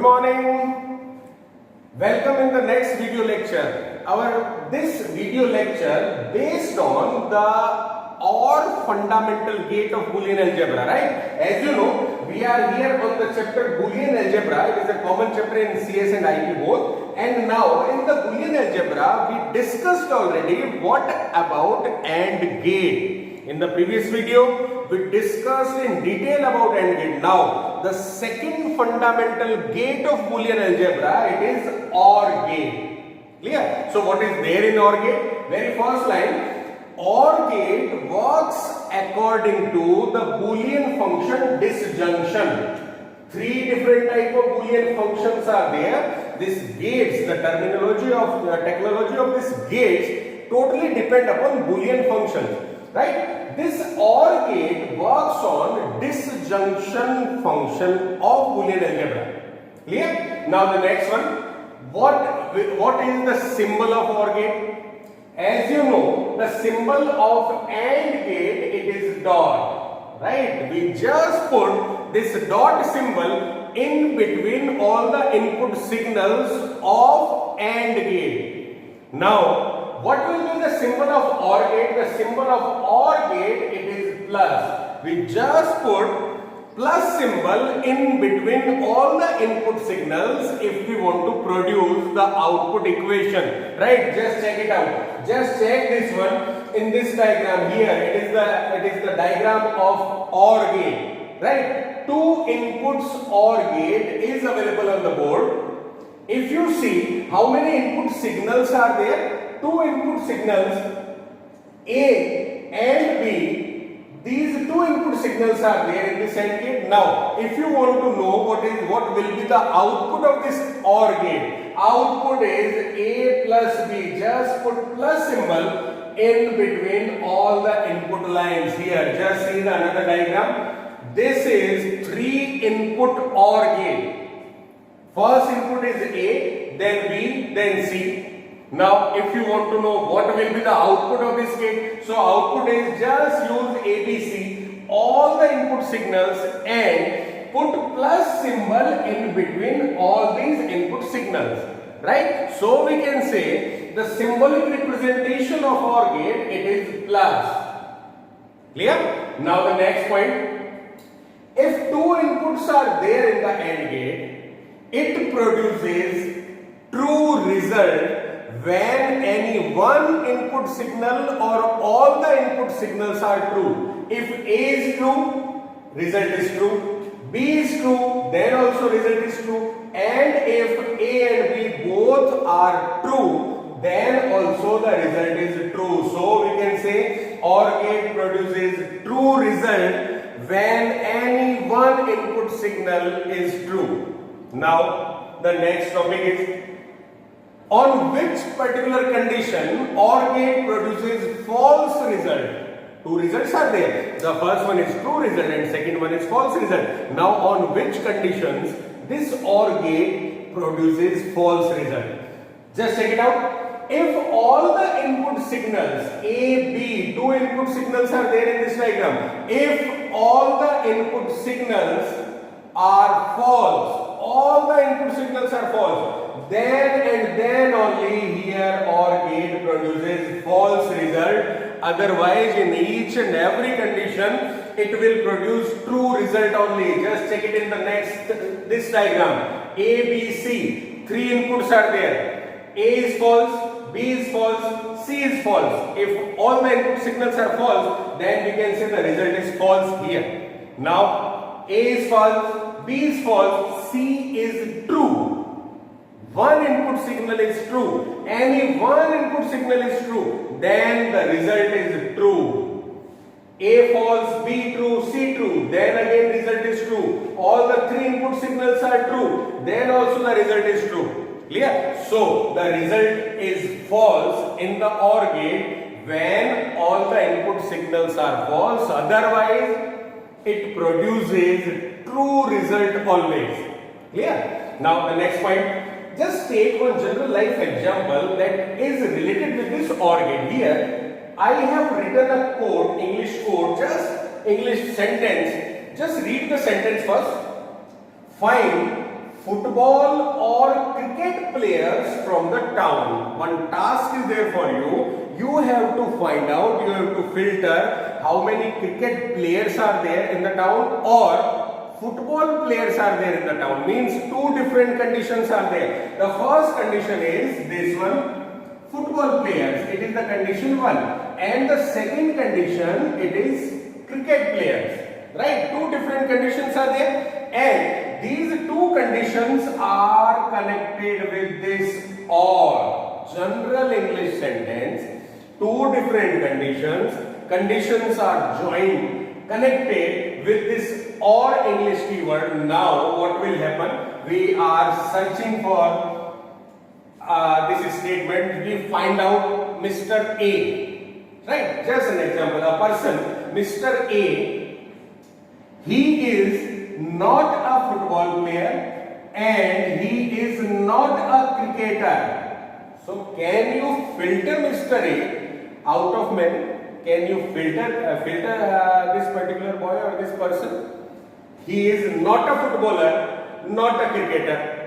morning. Welcome in the next video lecture. This video lecture based on the OR fundamental gate of Boolean algebra, right? As you know, we are here on the chapter Boolean algebra. It is a common chapter in CS and IP both. And now in the Boolean algebra, we discussed already what about AND gate. In the previous video, we discussed in detail about AND gate. Now, the second fundamental gate of Boolean algebra, it is OR gate. Clear? So, what is there in OR gate? Very first line, OR gate works according to the Boolean function disjunction. Three different type of Boolean functions are there. These gates, the technology of these gates totally depend upon Boolean functions. Right? This OR gate works on disjunction function of Boolean algebra. Clear? Now the next one. What is the symbol of OR gate? As you know, the symbol of AND gate, it is dot. Right? We just put this dot symbol in between all the input signals of AND gate. Now, what will be the symbol of OR gate? The symbol of OR gate, it is plus. We just put plus symbol in between all the input signals if we want to produce the output equation. Right? Just check it out. Just check this one in this diagram here. It is the diagram of OR gate. Right? Two inputs OR gate is available on the board. If you see how many input signals are there, two input signals A and B, these two input signals are there in this AND gate. Now, if you want to know what will be the output of this OR gate, output is A plus B. Just put plus symbol in between all the input lines here. Just see the another diagram. This is three input OR gate. First input is A, then B, then C. Now, if you want to know what will be the output of this gate, so output is just use ABC, all the input signals and put plus symbol in between all these input signals. Right? So, we can say the symbolic representation of OR gate, it is plus. Clear? Now, the next point. If two inputs are there in the AND gate, it produces true result when any one input signal or all the input signals are true. If A is true, result is true. B is true, then also result is true. And if A and B both are true, then also the result is true. So we can say OR gate produces true result when any one input signal is true. Now, the next topic is on which particular condition OR gate produces false result. Two results are there. The first one is true result and second one is false result. Now, on which conditions this OR gate produces false result? Just check it out. If all the input signals A, B, two input signals are there in this diagram. If all the input signals are false, all the input signals are false, then and then only here OR gate produces false result. Otherwise, in each and every condition, it will produce true result only. Just check it in the this diagram. A, B, C. Three inputs are there. A is false, B is false, C is false. If all the input signals are false, then we can say the result is false here. Now, A is false, B is false, C is true. One input signal is true. Any one input signal is true. Then the result is true. A false, B true, C true. Then again result is true. All the three input signals are true. Then also the result is true. Clear? So the result is false in the OR gate when all the input signals are false. Otherwise, it produces true result always. Clear? Now the next point. Just take one general life example that is related with this OR gate. Here, I have written a code, English code, just English sentence. Just read the sentence first. Find football or cricket players from the town. One task is there for you. You have to find out, you have to filter how many cricket players are there in the town or football players are there in the town. Means two different conditions are there. The first condition is this one, football players. It is the condition 1. And the second condition, it is cricket players. Right? Two different conditions are there. And these two conditions are connected with this or. General English sentence. Two different conditions. Conditions are joined, connected with this or English keyword. Now what will happen? We are searching for this statement. We find out Mr. A. Right? Just an example. A person, Mr. A, he is not a football player and he is not a cricketer. So can you filter Mr. A out of many? Can you filter this particular boy or this person? He is not a footballer, not a cricketer.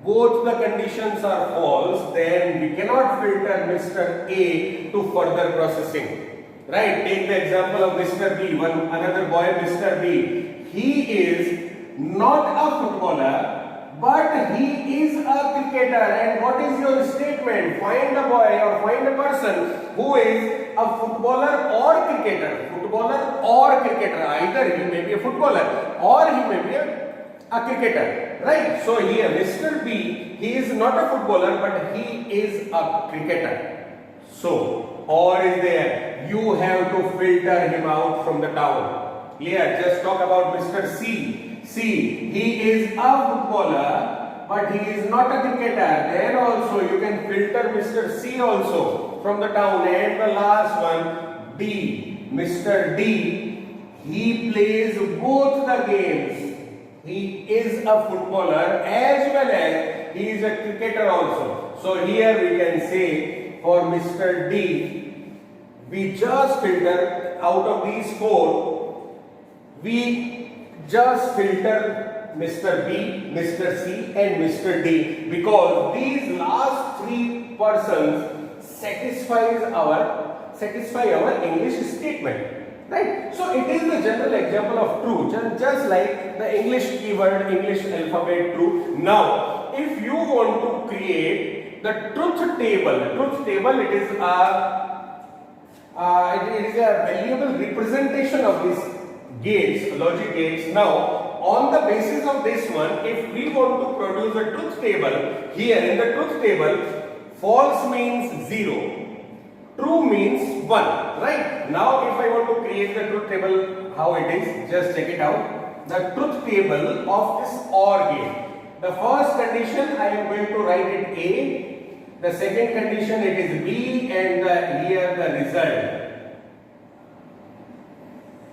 Both the conditions are false. Then we cannot filter Mr. A to further processing. Right? Take the example of Mr. B. Another boy, Mr. B. He is not a footballer, but he is a cricketer. And what is your statement? Find a boy or find a person who is a footballer or cricketer. Footballer or cricketer. Either he may be a footballer or he may be a cricketer. Right? So here Mr. B, he is not a footballer but he is a cricketer. So, or is there? You have to filter him out from the town. Clear? Just talk about Mr. C. See, he is a footballer but he is not a cricketer. Then also you can filter Mr. C also from the town. And the last one, D. Mr. D, he plays both the games. He is a footballer as well as he is a cricketer also. So here we can say for Mr. D, we just filter out of these four, we just filter Mr. B, Mr. C and Mr. D because these last three persons satisfy our English statement. Right? So it is the general example of true, just like the English keyword, English alphabet true. Now, if you want to create the truth table, it is a valuable representation of these gates, logic gates. Now, on the basis of this one, if we want to produce a truth table, here in the truth table, false means 0. True means 1, right? Now if I want to create the truth table, how it is, just check it out. The truth table of this OR gate. The first condition I am going to write it A. The second condition it is B and here the result.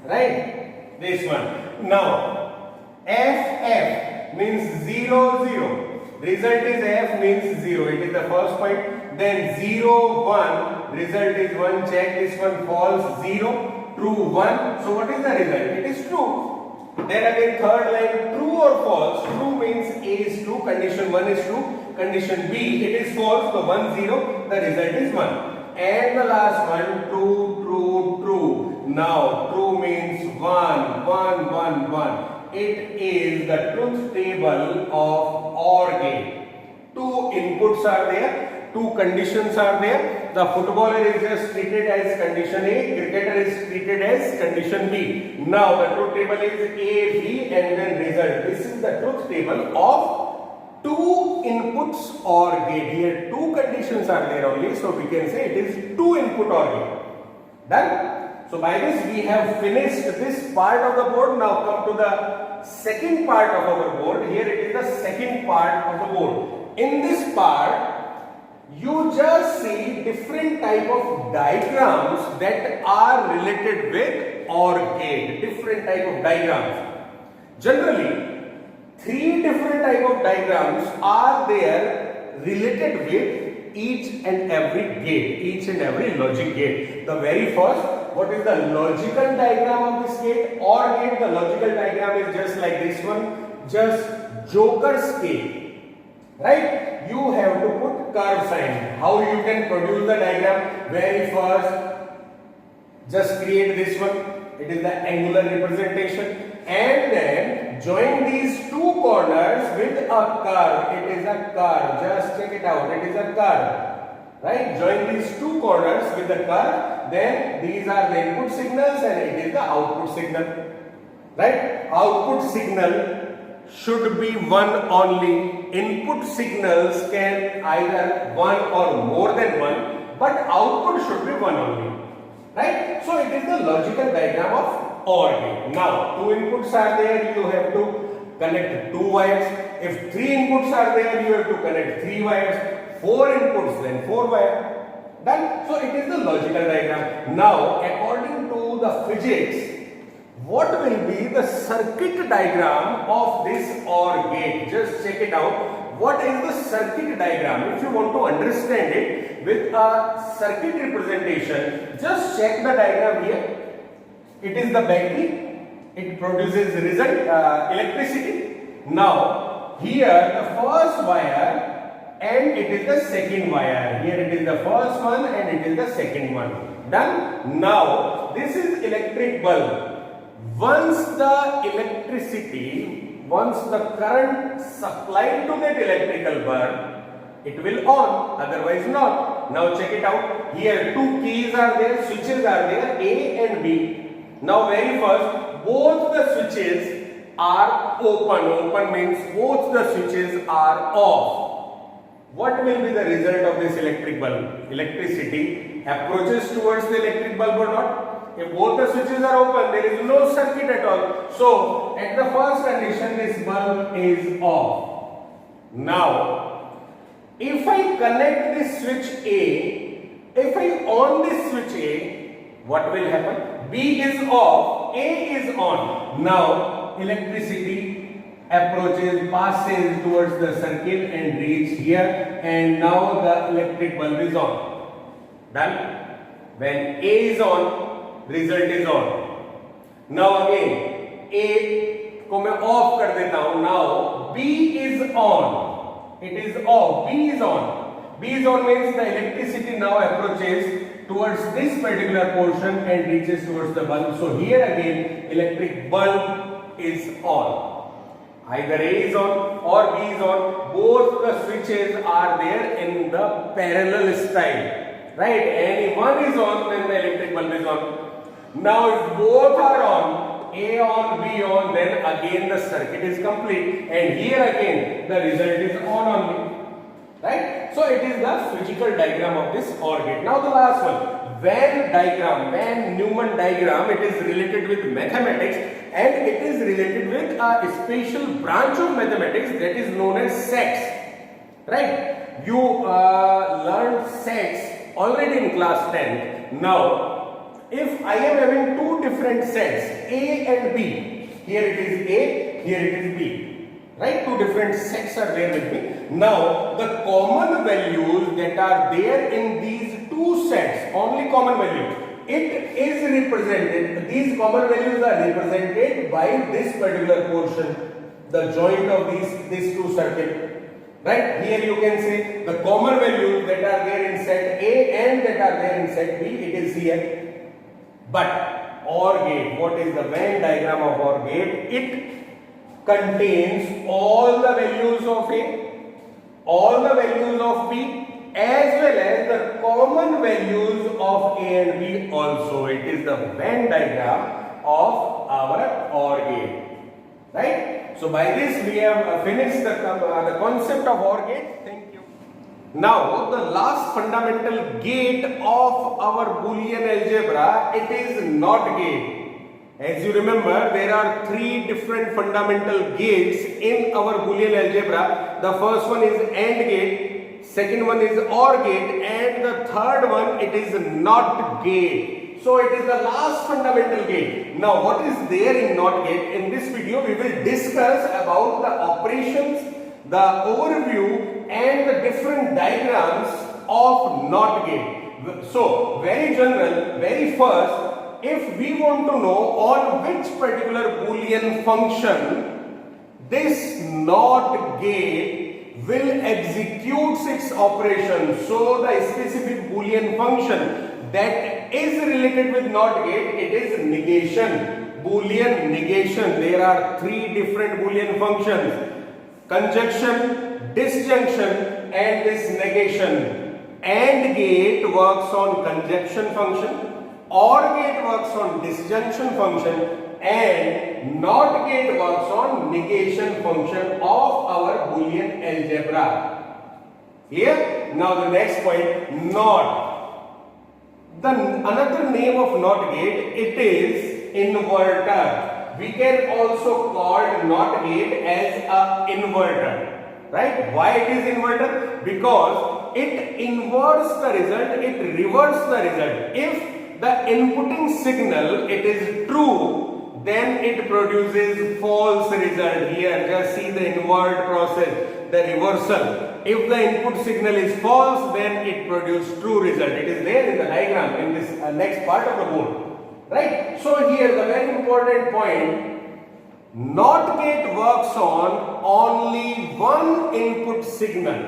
Right? This one. Now FF means 0, 0. Result is F means 0. It is the first point. Then 0, 1. Result is 1. Check this one. False 0. True 1. So what is the result? It is true. Then again third line. True or false? True means A is true. Condition 1 is true. Condition B it is false. So 1, 0. The result is 1. And the last one. True, true, true. Now true means 1, 1, 1, 1. It is the truth table of OR gate. Two inputs are there, two conditions are there. The footballer is just treated as condition A, cricketer is treated as condition B. Now the truth table is A, B and then result. This is the truth table of two inputs OR gate. Here two conditions are there only, so we can say it is two input OR gate. Done? So by this we have finished this part of the board. Now come to the second part of our board. Here it is the second part of the board. In this part, you just see different type of diagrams that are related with OR gate. Different type of diagrams. Generally, three different type of diagrams are there related with each and every gate, each and every logic gate. The very first, what is the logical diagram of this gate? OR gate, the logical diagram is just like this one. Just Joker's cake, right? You have to put curve sign. How you can produce the diagram? Very first, just create this one. It is the angular representation, and then join these two corners with a curve. It is a curve. Just check it out. It is a curve. Right? Join these two corners with the curve. Then these are the input signals and it is the output signal. Right? Output signal should be one only. Input signals can either one or more than one, but output should be one only. Right? So it is the logical diagram of OR gate. Now, two inputs are there, you have to connect two wires. If three inputs are there, you have to connect three wires. Four inputs, then four wires. Done. So it is the logical diagram. Now, according to the physics, what will be the circuit diagram of this OR gate? Just check it out. What is the circuit diagram? If you want to understand it with a circuit representation, just check the diagram here. It is the battery. It produces electricity. Now, here the first wire and it is the second wire. Here it is the first one and it is the second one. Done? Now, this is electric bulb. Once the current supplied to that electrical bulb, it will on, otherwise not. Now check it out. Here two keys are there, switches are there, A and B. Now very first, both the switches are open. Open means both the switches are off. What will be the result of this electric bulb? Electricity approaches towards the electric bulb or not? If both the switches are open, there is no circuit at all. So, at the first condition, this bulb is off. Now, if I connect this switch A, if I on this switch A, what will happen? B is off, A is on. Now, electricity approaches, passes towards the circle and reach here, and now the electric bulb is on. Done? When A is on, result is on. Now again, A को मैं off कर देता हूँ. Now B is on. It is off. B is on. B is on means the electricity now approaches towards this particular portion and reaches towards the bulb. So here again, electric bulb is on. Either A is on or B is on. Both the switches are there in the parallel style. Right? Any one is on, then the electric bulb is on. Now if both are on, A on, B on, then again the circuit is complete. And here again the result is on only. Right? So it is the physical diagram of this OR gate. Now the last one, Venn diagram, Venn-Newman diagram. It is related with mathematics and it is related with a special branch of mathematics that is known as sets. Right? You learned sets already in class 10. Now, if I am having two different sets, A and B, here it is A, here it is B. Right? Two different sets are there with me. Now, the common values that are there in these two sets, only common values, it is represented, these common values are represented by this particular portion, the joint of these two circuits. Right? Here you can say the common values that are there in set A and that are there in set B, it is here. But OR gate, what is the Venn diagram of OR gate? It contains all the values of A, all the values of B, as well as the common values of A and B also. It is the Venn diagram of our OR gate. Right? So by this we have finished the concept of OR gate. Thank you. Now the last fundamental gate of our Boolean algebra, it is NOT gate. As you remember, there are three different fundamental gates in our Boolean algebra. The first one is AND gate, second one is OR gate, and the third one it is NOT gate. So it is the last fundamental gate. Now what is there in NOT gate? In this video we will discuss about the operations, the overview and the different diagrams of NOT gate. So very general, very first, if we want to know on which particular Boolean function this NOT gate will execute its operation. So the specific Boolean function that is related with NOT gate, it is negation, Boolean negation. There are three different Boolean functions: conjunction, disjunction, and this negation. AND gate works on conjunction function, OR gate works on disjunction function, and NOT gate works on negation function of our Boolean algebra. Clear? Now the next point, NOT. Another name of NOT gate, it is inverter. We can also call NOT gate as a inverter. Right? Why it is inverter? Because it inverts the result, it reverses the result. If the inputting signal it is true, then it produces false result. Here just see the invert process, the reversal. If the input signal is false, then it produces true result. It is there in the diagram in this next part of the board. Right? So here the very important point, NOT gate works on only one input signal,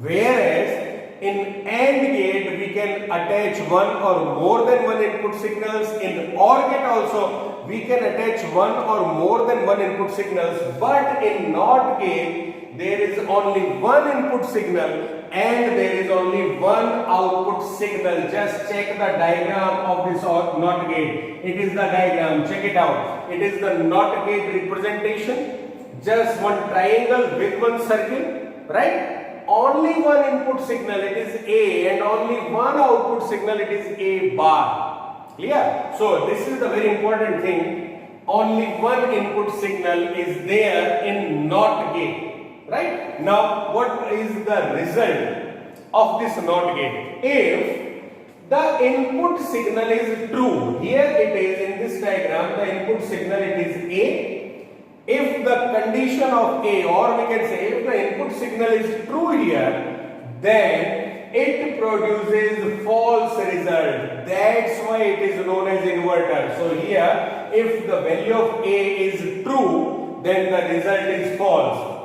whereas in AND gate we can attach one or more than one input signals. In OR gate also we can attach one or more than one input signals, but in NOT gate there is only one input signal and there is only one output signal. Just check the diagram of this NOT gate. It is the diagram, check it out. It is the NOT gate representation. Just one triangle with one circle, right? Only one input signal, it is A, and only one output signal, it is A bar. Clear? So this is the very important thing. Only one input signal is there in NOT gate. Right? Now, what is the result of this NOT gate? If the input signal is true, here it is in this diagram, the input signal it is A. If the condition of A, or we can say if the input signal is true here, then it produces false result. That's why it is known as inverter. So here, if the value of A is true, then the result is false.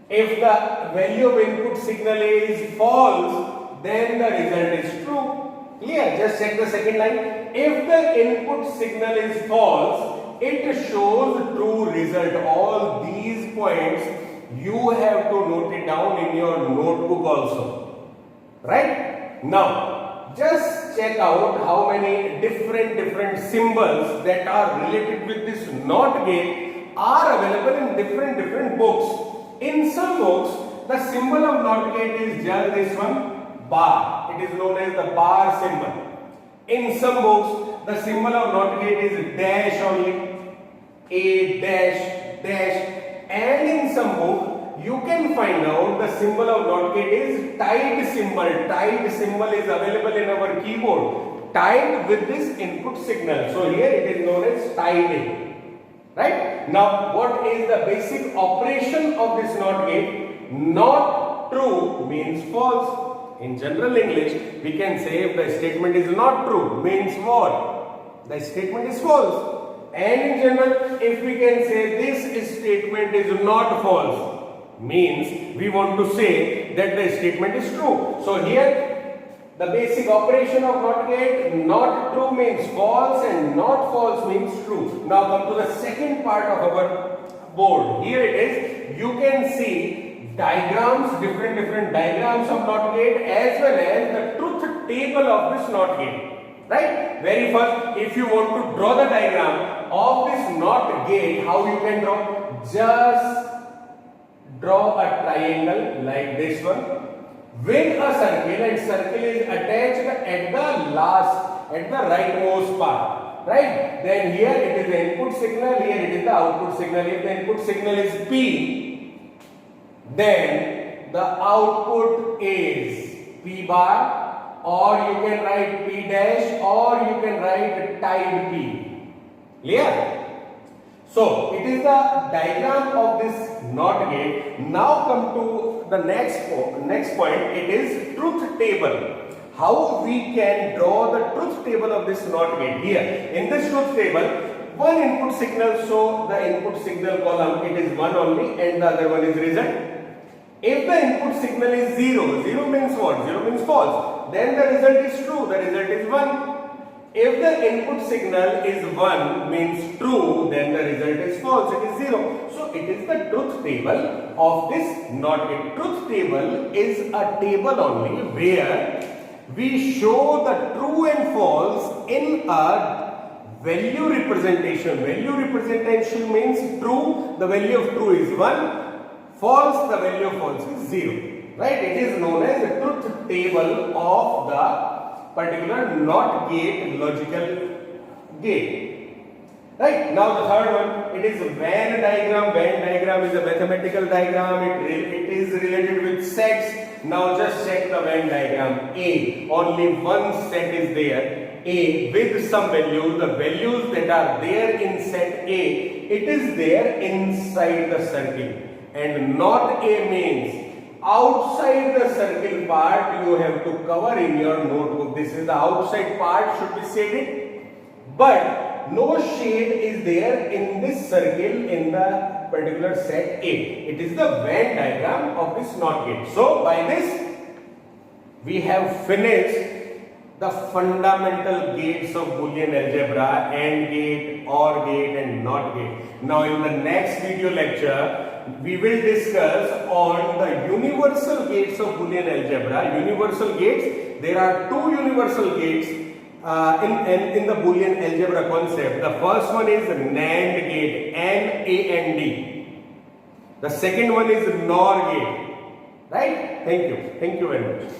If the value of input signal is false, then the result is true. Clear? Just check the second line. If the input signal is false, it shows true result. All these points you have to note it down in your notebook also. Right? Now, just check out how many different symbols that are related with this NOT gate are available in different books. In some books, the symbol of NOT gate is just this one, bar. It is known as the bar symbol. In some books, the symbol of NOT gate is dash only, A dash dash. And in some book, you can find out the symbol of NOT gate is tied symbol. Tied symbol is available in our keyboard, tied with this input signal. So here it is known as tied. Right? Now, what is the basic operation of this NOT gate? Not true means false. In general English, we can say if the statement is not true means what? The statement is false. And in general, if we can say this statement is not false, means we want to say that the statement is true. So here, the basic operation of NOT gate, not true means false and not false means true. Now come to the second part of our board. Here it is. You can see diagrams, different diagrams of NOT gate as well as the truth table of this NOT gate. Right? Very first, if you want to draw the diagram of this NOT gate, how you can draw? Just draw a triangle like this one with a circle, and circle is attached at the rightmost part, right? Then here it is the input signal, here it is the output signal. If the input signal is P, then the output is P bar, or you can write P dash, or you can write tied P. Clear? So it is the diagram of this NOT gate. Now come to the next point. It is truth table. How we can draw the truth table of this NOT gate? Here in this truth table, one input signal, so the input signal column, it is one only and the other one is result. If the input signal is 0, 0 means what? 0 means false. Then the result is true, the result is 1. If the input signal is 1 means true, then the result is false, it is 0. So it is the truth table of this NOT gate. Truth table is a table only where we show the true and false in a value representation. Value representation means true, the value of true is 1, false, the value of false is 0. Right? It is known as the truth table of the particular NOT gate logical gate. Right? Now the third one, it is Venn diagram. Venn diagram is a mathematical diagram. It is related with sets. Now just check the Venn diagram. A, only one set is there. A with some value, the values that are there in set A, it is there inside the circle. And NOT A means outside the circle part you have to cover in your notebook. This is the outside part should be shaded, but no shade is there in this circle in the particular set A. It is the Venn diagram of this NOT gate. So by this we have finished the fundamental gates of Boolean algebra: AND gate, OR gate and NOT gate. Now in the next video lecture we will discuss on the universal gates of Boolean algebra. Universal gates, there are two universal gates in the Boolean algebra concept. The first one is NAND gate, N-A-N-D. The second one is NOR gate. Right? Thank you very much.